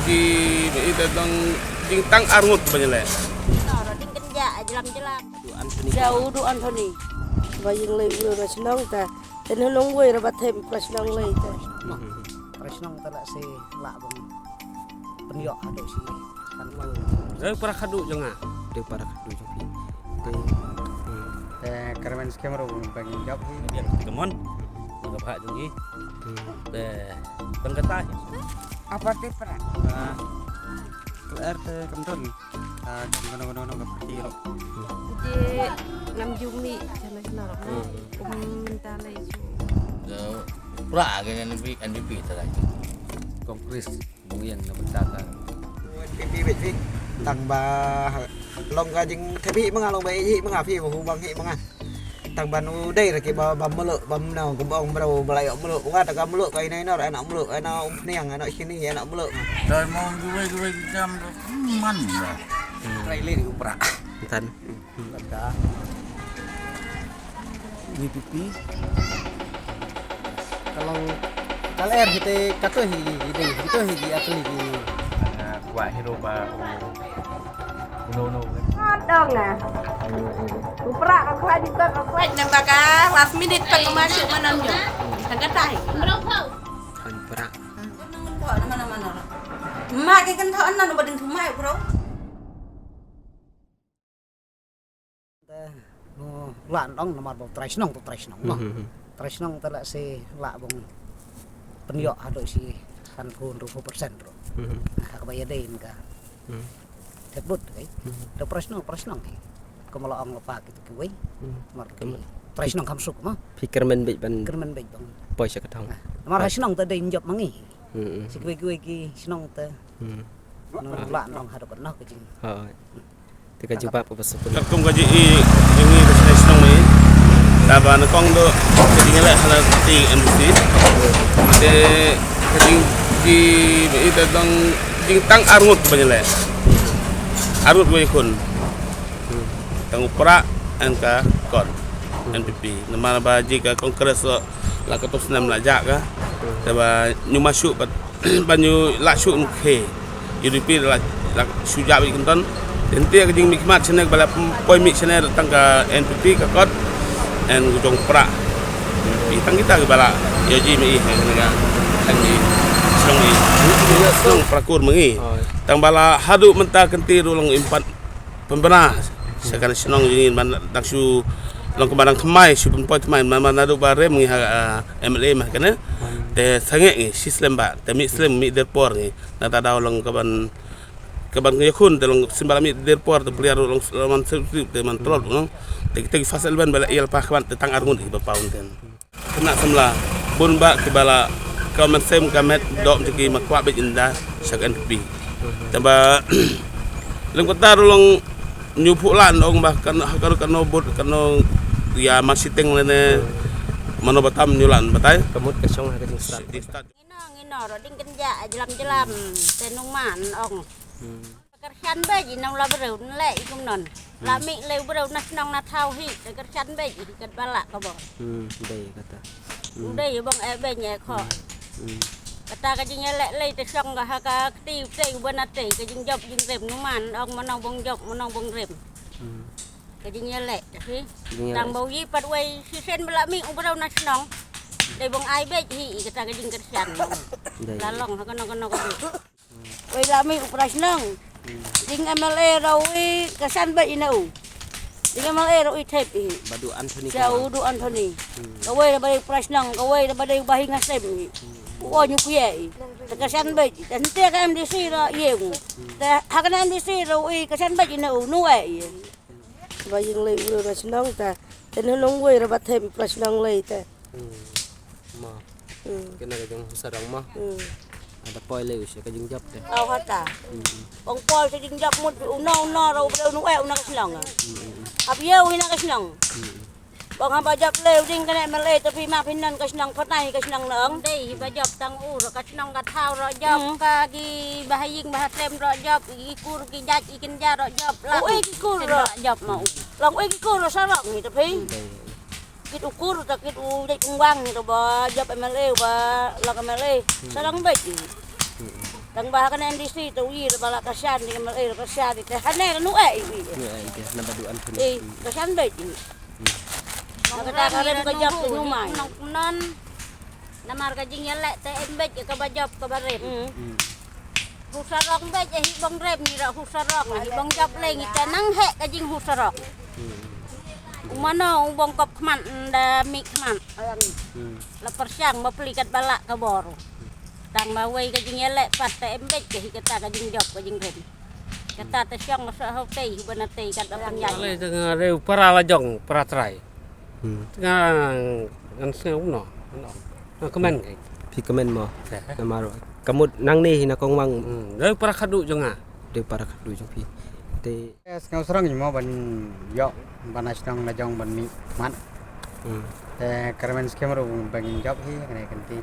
di itu dong ding tang arngut banyak le. Ding kenja jelam-jelam. Jauh du Anthony. Bayang lay ulo na sinong ta. Tenulong way rabat hem plus nang lay ta. Presnong tala si labong penyok ada si kan mau. Para kadu jangan. Dia para kadu joki. Kermen skemero bagi job Dia kemon. Magap ha joki. Bang kata. apa teh peran kelar teh kemton gono-gono seperti ro Jadi ngam jumi sana sana. Minta lay su. Pura cái anh bị thật Congress mungkin nabagtata pipi pipi tang ba long ga jing thepi mga long ba hi mga phi hu bang hi mga tang banu đây là cái bầm mỡ bầm nào cũng ông đầu lại ông mỡ cũng ta cầm mỡ cái này nó lại nó mỡ nó niang nó khi này nó mỡ rồi mau gue jam man lah lại lên cũng bra Tan. cả Ni pipi. kalau air kita kata hiji itu hiji atau hiji quả hero ba no Dong na. Kupra ka kwa di ka kwa nembaka last minute pag masuk manamyo. Tagatay. Tan para. Mana-mana. Maki kan tho anna no bading thumai bro. no lan dong nomor bau tresnong no tresnong tala si labong penyok ada si kan pun 20% bro kabayadein ka tebut kai da presnong kai kamala ang lepa gitu kuwi mar tresnong kamsuk mah Fikir men baik ban kermen baik bang poi sakatong. mar hasnong ta dein job mangi si kuwi ki sinong ta no lan dong hadap nah ke jing Hai. Tika jumpa apa sepuluh. Takum gaji ini destinasi ni taban kong do jadi ngelak hal ti MBC de di itu dong ding tang arngut banyak le arngut gue kun tang upra angka kon NPP nama baji ka kongres la ka tos nam la ja ka taba nyu masuk banyu la syuk ke UDP la suja bi kenton Nanti aku jing mikmat sana bala poi mik sana datang ke NPP ke kot en gujong pra. Itang kita ke bala ya ji mi nga lagi song i. Song prakur mengi. Tang bala hadu mentah kenti rolong impat pembena. Sekarang senong jingin man dak su long kembarang temai su pun poi temai man adu bare mengi MLA mah kana. Te sange ni sistem ba, te mi sistem mi derpor ni. Nata daw long kaban kaban yakun dalam sembalami derpor tu pelihara laman serti teman trol no tegi fasal ban bala ial pa kaban tentang argun iba paun ten kena semla bun ba ke bala kaman sem kamet dok tegi makwa be inda sak NPP tamba leng kota rolong nyupu lan ong bah kan bot kan ya masih teng lene mano batam nyulan batai Kemut kesong ha kajing start. Ngino ding kenja jelam-jelam. Tenung man ong. Kerjaan bayi nong la beru le ikum non la mi le beru nas nong na thau hi kerjaan bayi kat bala ka bo Dai kata. udah ya bang be nya kho kata ka jing le te song ka ha ka ti te bana te ka jing job jing rem nu man ong manong bong job manong bong rem ka jing le hi tang bau yi pat wei si sen bala mi beru nas nong le bong ai be hi kata ka jing kerjaan la long ha kono ka wei la mi upras nong ding MLA rawi kesan ba inau ding MLA rawi tepi Badu Anthony. jauh du Anthony kawai da balik price nang kawai da balik bahi ngasem ko nyu kuye kesan ba dan te ka MDC ra yeng da hakana MDC rawi kesan ba inau nuai Bayang lay ulo na sinong ta. Tenulong way rabat hem plus nang lay ta. Ma. Kena kajing sarang mah. Ada poi le usya kajing jap teh. au hata ong pol sa jing jak mut una raw bro nu una kaslang ab yeu hina kaslang bang haba jak leu ding kana MLA tapi ma pinan kaslang patnai kaslang nang dei ba job tang u ro kaslang ka thau ro job ka gi bahaying bahatlem ro job gi kur gi jaj ikin ja ro job la ki kur ro job mau long ki kur ro sarang ni tapi kit ukur ta kit u dei kungwang ni to ba job MLA ba la MLA sarang baik tang bah kan NDC tu wi bala kasan ni mal kasan ni hane nu ai wi Itu nabaduan pun. kasan baik ni kata karen ka job tu nyumai non namar ka jing yelek te embek ka bajop ka barem husarok bek hi bang rem ni ra husarok hi bang job le ngi te nang he ka jing husarok umano bang kop khman da mik khman la persyang ma pelikat balak ka boru tang ma wei ka jing yelek pat te embek hi kata ka jing job ka jing rem kata te syang sa ho te bana te kat abang yai Ale tengah reu para lajong para trai. Tengah ngan seu no. No kemen kai. Pi komen mo. Namaro. Kamut nang ni hina kong mang Reu para khadu jonga. de para kadu jong pi. Te Sekarang serang ni mau ban yok ban asnang na jong ban mi mat. Karamen skemero bangin job hi kena kanti.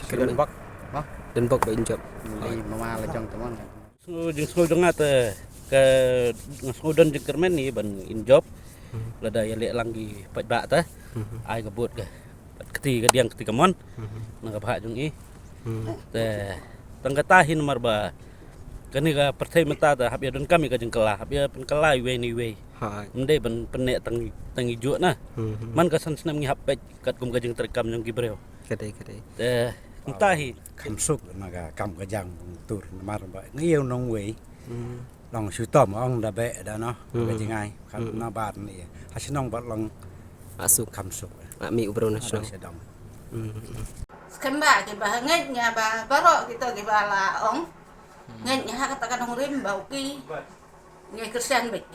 Kedon bak. Bah, dan bok ba injob. li mama la jong teman. Jeng jonga te ke ngasudon jeng kermen ni ban in job. Lada ya lek langgi pat ba ta. Ai gebut ke. Keti ke diang keti kamon. Nang ka jong i. Te tang katahin marba. Kani ka pertai mata ta habia don kami ka jeng kelah. Habia pen kelah we ni we. Ha. Mende ban penek tang ijo na. Man ka san senam ngi hapet kat kum ka jeng terekam jong gibreo. Kadai. Te entahi Kham suk naga kam ka jang tur mar ba ngieu nong we long su tom ong da be da no ka jingai kan na bat ni hasinong bat long Masuk kham suk mi ubro nasional. sedang Skemba ke bah ngenya bah baro kita ke bala ong. Ngenya ha katakan ong rim bau ki. Ngai kersian bek.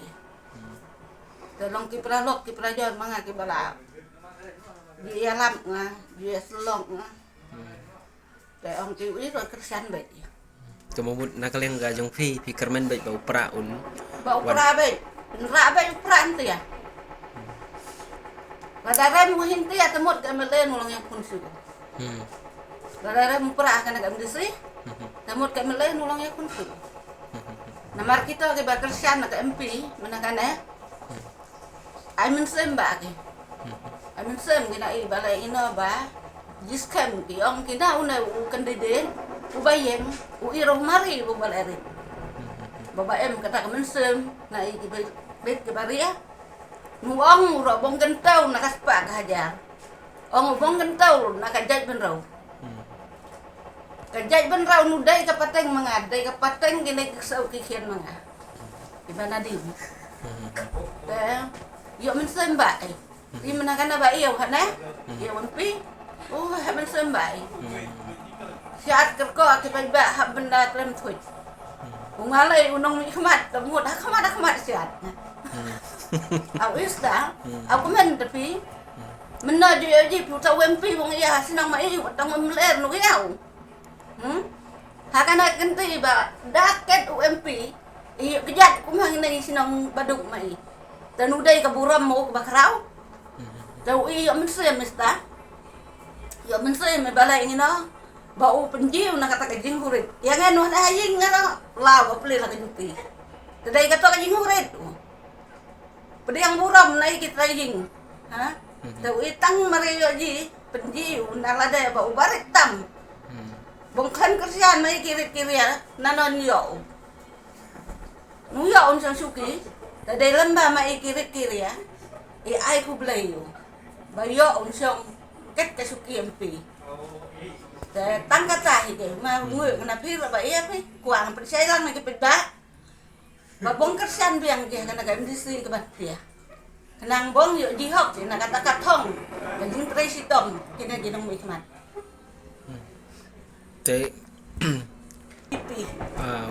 Tolong ki pralok ki prajon manga ki bala. Dia lam nga, dia selong nga. Te ong ki wi ro kersian bek. Tumubut nakaleng ga jong pi kermen baik bau pra un. Bau pra bek. Ra bek pran tu ya. Kadare mu hinti ya temut ke melen ulang yang pun suku. Kadare mu pra kana ke industri. Temut ke melen ulang yang pun suku. Namar kita ke bakersian ke MP menakane. Ai men semba ke. Ai men sem kena i balai ino ba. Jiskem ki ong kina una u kandiden u bayem u iroh mari bu balari. Baba em kata ke men sem na i ke bet ke baria. Nuang ro bong gentau nak aspa hajar. Ong bong gentau nak kajaj ben raw. Kajaj ben raw nu dai ka pateng manga, dai ka pateng kini kesau kikian manga. Di mana di? Yo men semba. Di mana kana ba iyo kana? Iyo pi. Oh, ha men semba. Siat kerko ati pa ba ha benda klem thuj. Ungalai unong mi khmat, tamut ha khmat siat. Aku ista, aku men tapi mena je puta wempi wong iya sinang mai watang meler nu yau. Ha kana kenti ba daket UMP i kejat kumang ni sinang baduk mai. Dan udai ka buram mau ka bakrau. Tau i men se mesta. Yo men se me bala ingino. Bau penjiu nak kata kajing hurit. Yang anu ada haying ngano lawa peli la kajuti. Tadai kata kajing hurit. Pada yang buram naik kita jing, ha? Tahu itang mariyo ji penjiu nalada ba ubarik tam. Bongkan kersian mai kiri ya, nanon yo. Nuyo on sang suki, tadai lamba mai kiri ya. Ai ku blayo. Bayo on sang ket ka suki MP. Tang kata ke, ma ngui na pir ba iya pe, kuang percaya lang mai kepeda. Babong kersian biang dia kena ke industri ke batia. Kenang bong yuk dihok je nak kata katong. Jing tresi tong kena jenong mikmat. Te Pipi.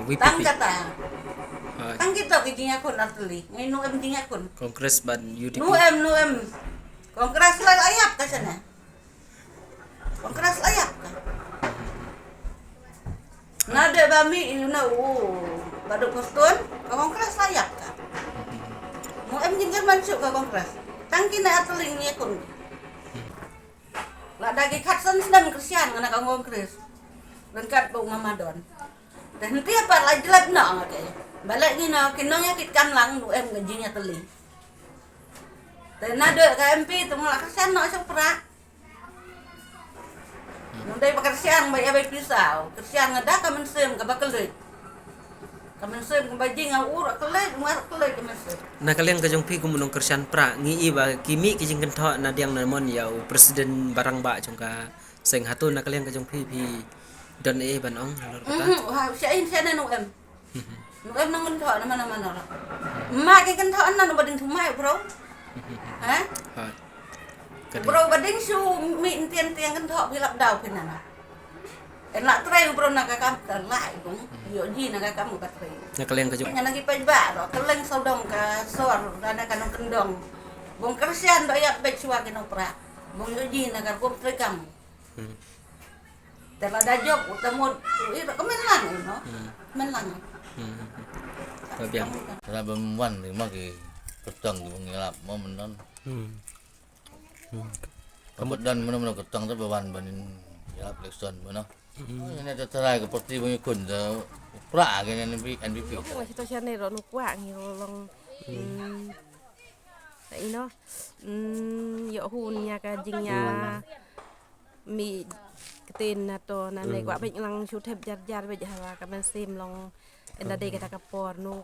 wipi. Tang kata. Tang kita ke jing akun arteli. Ngai nu em jing akun. Kongres ban UDP. Nu em. Kongres layak ka sana. Kongres layak ka. Nada bami ina baduk kostun, kongres layak ka. Mau em jingkar masuk ke kongres. Tangki na atling ni akun. Lah dagi katsan sedang kersian kana ka kongres. Lengkap bau Ramadan. Dan nanti apa lagi jelek no ke. Balik ni no kinongnya kitkan lang nu em gajinya teli. Dan nada ka MP tu mulak kersian no sok pra. Nu Mendai pekerjaan baik abai pisau. Kerjaan ngada kamen sem ka bakelit. Kamen sem ka bajing al urak kelit, mar kelit kamen sem. Nah kalian kajong pi kumunong kersian pra ngi iba kimi kijing kentho na diang namon yau presiden barang ba jongka seng hatu na kalian kajong pi don ban ong halor kata. Wah, siain siana nu em. Nu em nang kentho na mana-mana lah. Mak ke kentho na nu bading sumai bro. Hah? Hai. Kadang Bro bading su mi tiang kentho bilap dau pinana. Enak tray bro nak kakam terlai bung. Yo ji nak kakam ka tray. nah kalian kajong Nya lagi pajba ro keleng sodong ka sor dana kanong kendong. Bung kersian do ya pej suwa kino pra. Bung yo ji nak kakam tray kam. Tela da job utamod iro kemen lang no. Men lang. babiang. Karena bermuan di magi ketang di mengilap mau menon. Kemudian mana ketang tu bewan banin ilap lekson mana. Ini ada terai seperti punya kun tu pra gini NPP. Mà tôi cho này rồi nó quá nhiều lòng đấy nó dạo hôn nhà cái dinh nhà mì cái tên là to là này quả bệnh lăng chút thẹp giặt giặt bây giờ là cái bên xem lòng em đã đây cái ta cái bò nó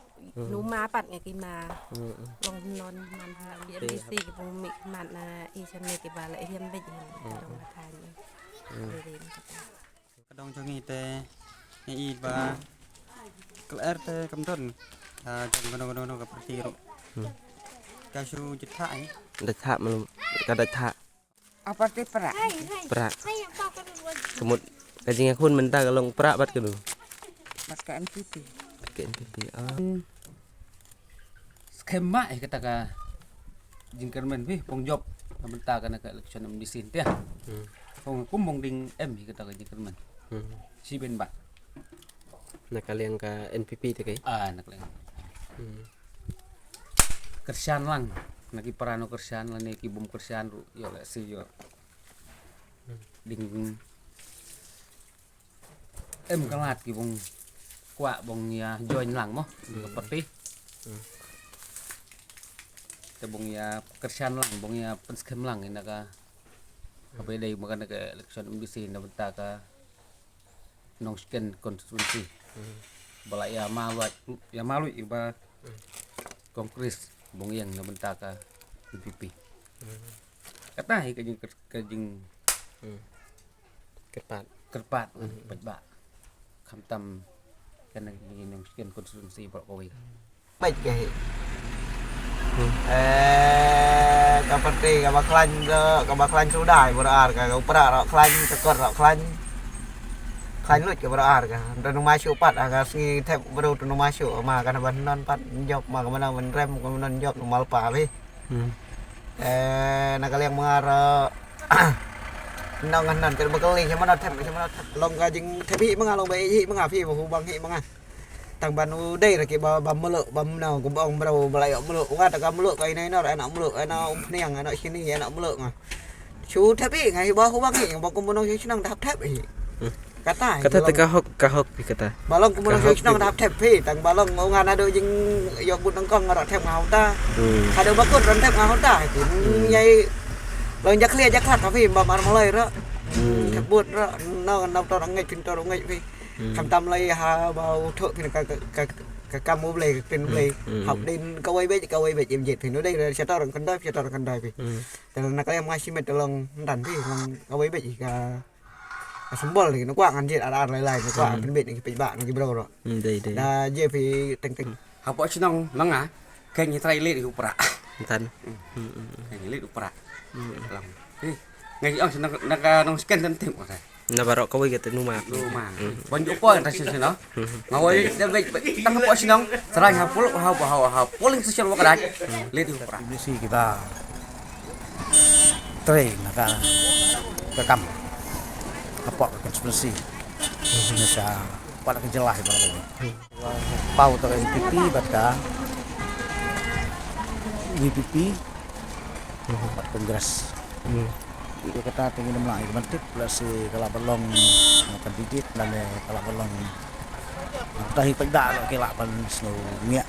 má bật ngày kia mà lòng non mặn là điện đi xì cái vùng mì mặn là y chân này cái bà lại hiên bây giờ trong cái thai này Kadang jangi teh i ba kelar teh kamdon jang gono-gono ka perti ro. Kasu jethak Dah thak belum kada thak Apa teh pra? pra. Kemud kajing akun mentah kalong pra bat kedu. Mas ka NPP. Ke NPP. Skema kata ka jingkar men pi pong job mentah kana ka election di sin teh. Pong kumbong ding kata ka jingkar men. Si ben ba. Nah kalian ka NPP tu kai. Nak lang. Kersian lang. Nagi parano kersian lang ni kibum kersian ru yo le si yo. Ding kalat kibung kwa bong ya join lang mo. Seperti. Te bong ya kersian lang bong ya penskem lang ina ka. Apa dai makan ka election MDC na benta ka nong sken konstitusi. Bala ya malu iba kongres bong yang na benta ka PPP. Kata hi kajing kerpat bajba kamtam kana nong sken konstitusi bala kowe. Baik ke seperti kabaklan sudah berar ka upra ro klan tekor ro klan lut ke berar ka dan masuk pat aga singi tep baru tu masuk ma kana ban non pat job ma kana ban rem kana job mal pa bi nak kalian mengar nong nan ke bakali sama tep long ka jing tepi menga long bai hi menga phi hu bang hi menga tang banu đây là cái bầm mỡ bầm nào cũng ông bắt đầu lại mỡ qua ta cầm mỡ cái này nó lại nọ mỡ nó neng nó xin đi nó mỡ mà chú thép ý ngày bao bác nghĩ bao cũng muốn nói chú năng đạp thép ý kata kahok kata. balong cũng muốn nói chú năng đạp thép phi tang balong ông ngàn ada jing yok bút nang kong ngara thép ngau ta ada bakut ran thép ngau ta thì nhai lần chắc lia chắc thật phi bầm ăn mulai đó thép bút đó nó to ngay pin to ngay phi Kamtam lay ha bao thợ thì cái cam mô lề trên lề học đến câu ấy về em dệt thì nó đây là sẽ tao cần đai vìแต่là các em ngay xin mệt lòng đàn thì câu ấy về cả súng bol thì nó quạng ăn dệt ăn lại nó quạng bên bên cái bạn cái bro rồi Đây là dễ vì tình Học bõ chinong lang ah. Kay ni try lit upra. tan. Kay ni lit upra. Lang. Ngay ang naka nong scan dan tim ko sa. Na barok kaway kata numa. Banyak po ang rasyon no. Ngaway dapat tang po sinong sarang ha polling social work dah. Lit upra. Misi kita train naka rekam apa konspirasi Indonesia pada kejelas ibaratnya pau to NPP batka WPP buat kongres itu kata tinggi namlah mentip plus kalau belum makan dikit dan kalau belum tahi pedak kelak pan snow ngiak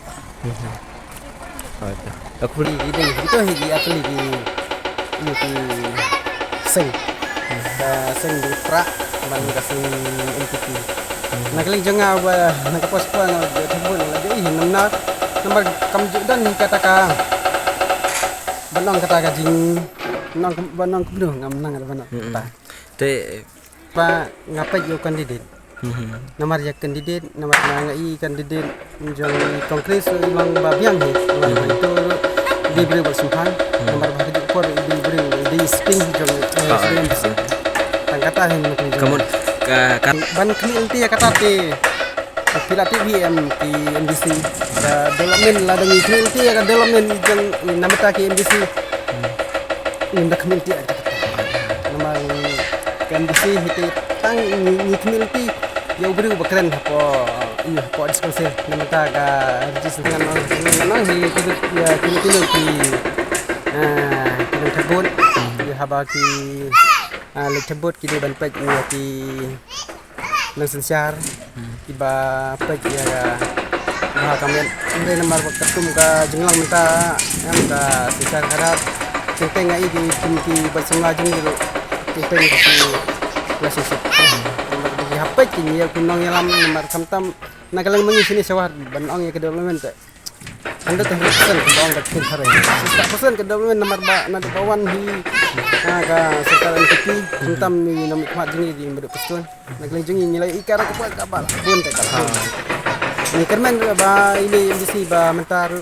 Aku beli ini itu hiji aku lagi sing di prak ban kasih NPP nak li janga ba nak pos pa na thebun la dei namna namar kamju dan kata ka banong kata ka jing nong banong kudu ngam nang banong ta te pa ngapai yo kandidat nomor ya kandidat nomor ngai kandidat jong kongres ilang babiang ni nomor itu diberi bersumpah nomor bahagi por diberi di sting jong tang kata hin kamu kan ban kini ya kata te Pila TVM di MDC da development la dangi kini ya development jong namata ki MDC indak community aja nomor MDC hiti tang ni community ya ubri bakren po iya po diskursi namata ka register dengan hi ya kini ki kini terbun ya habaki le terbut ki ban pek ni ki nang sensyar iba pek ya bah kami ini nomor ketum ka jenglang minta yang ka sensyar harap cinteng ai di kimki bersama jeng dulu cinteng ki relationship nomor di HP kini ya kunong yalam nomor kamtam nagalang mangi sini sawar ban ong ya ke development anda teh pesan ke bawang kat hari tak pesan ke development nomor ba na bawan hi ka serta NPP kamtam ni nomor mat jeng di meduk pestun nagalang jeng nilai ikar ke buat kapal bun tak kapal ni kermen ba ini di si ba mentar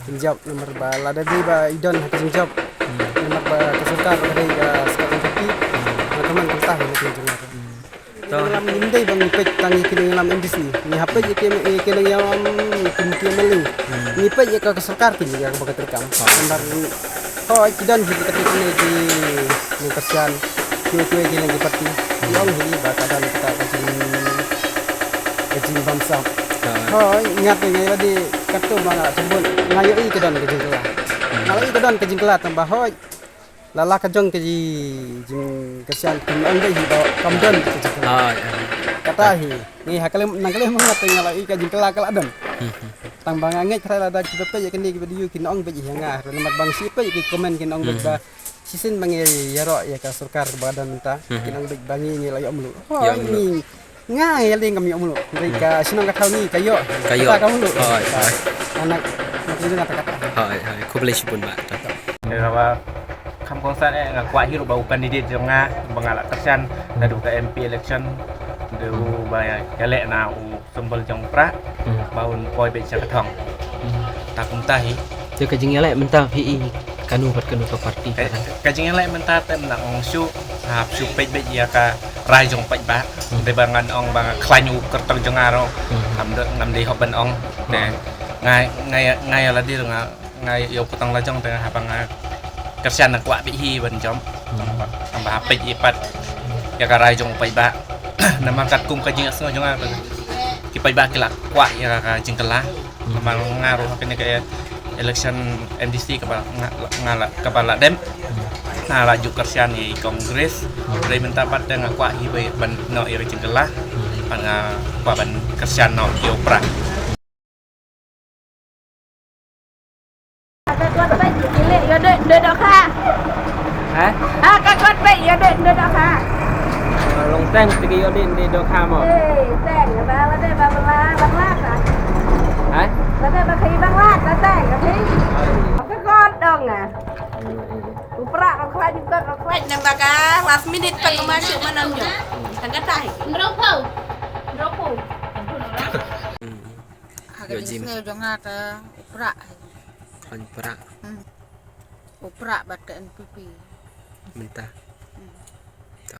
penjawab nomor ba lada di ba idon penjawab nomor ba kesultar dari ba sekarang tapi teman kita ni penjawab dalam indai bang pek tangi kini dalam industri ni apa je kini yang kemudian melu ni apa je ke kesultar kini yang bagai terekam nomor oh idon jadi ketika di kesian kue kini lagi parti yang ini ba kadang kita kajin bangsa oh ingat ni tadi kata bang sebut ngayo i kedan ke jingkela ngayo i kedan ke jingkela tambah hoy lala kajong ke jing kesian kumang dei hi kamdon ke jingkela kata hi ni hakale nangkale mangat ngayo i ke jingkela kala don tambah nganget kala ada kita pe ya kini video kinong be hanga nomor bang si pe ki komen kinong be ba sisin bangi yaro ya ka surkar badan minta kinong be bangi ni layo mulu oh ni ngai ling kami mulu mereka sinong ka ni kayo ka mulu anak itu kata-kata hai ku boleh sipun ba bahwa kam kongsan ngakwa hiru bau kandidat jonga bangala kersan dadu ka MP election du baya kelek na u sembel jong pra baun poi be cakatong takum tahi je ka jing elek mentah PI kanu pat kanu ka parti ka jing elek mentah tem na ong su hap su pe be ya ka rai jong pai ba de bangan ong bang klanyu kertong jongaro ngam de hoban ong ne ngai la di ngai yo putang la jong tengah habang kersan nak wa bi hi ban jom tambah pe ipat ya ka rai jong pai ba nama kat kum ka jing asno jong apa ki pai ba kelak wa ya ka jing kala memang ngaruh kene ke election MDC kepala dem nah laju kersian di kongres dari minta pat dengan kuah hibai ban no iri jengkelah ban kuah ban kersian no diopra kakot pe cilik yo dek ka kakot pe yo dek ka long teng tigi yo dek ka mo teng ba de ba bang lat ha ba khi bang lat teng ka kakot dong Upra rokwaj ikut rokwaj nembaka last minute pengemasuk menonjol. Tangga tai. Nropo. Agak jenis jonga ke upra. Upra. Upra bat ke NPP. Mentah.